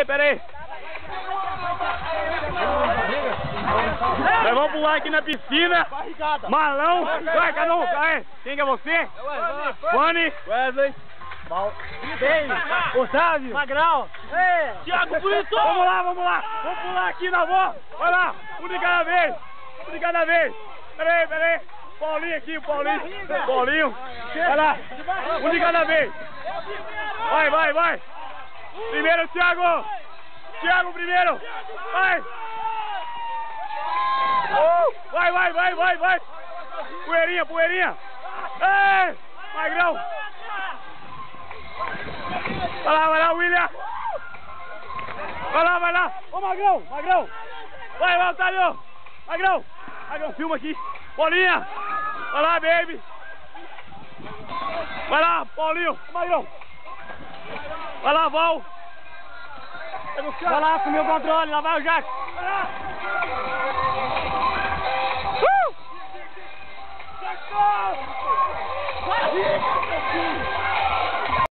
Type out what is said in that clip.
Pera aí. Nós vamos pular aqui na piscina. Malão. Vai, cada um. Vai. Quem que é você? Fanny. Wesley. Otávio. Magrão. Thiago Bonito. Vamos lá, vamos lá. Vamos pular aqui na avó. Vai lá. Um de cada vez. Um de cada vez. Pera aí. Paulinho aqui, Paulinho. Vai lá. Um de cada vez. Vai. Primeiro, Thiago. Thiago primeiro. Vai. Vai. Poeirinha. Ei, Magrão. Vai lá, William. Vai lá. Ô, Magrão. Vai, Otávio. Magrão, filma aqui. Paulinha. Vai lá, baby. Vai lá, Paulinho. Magrão. Vai lá, Val. Vai lá, sumiu o controle. Lá vai o Jack.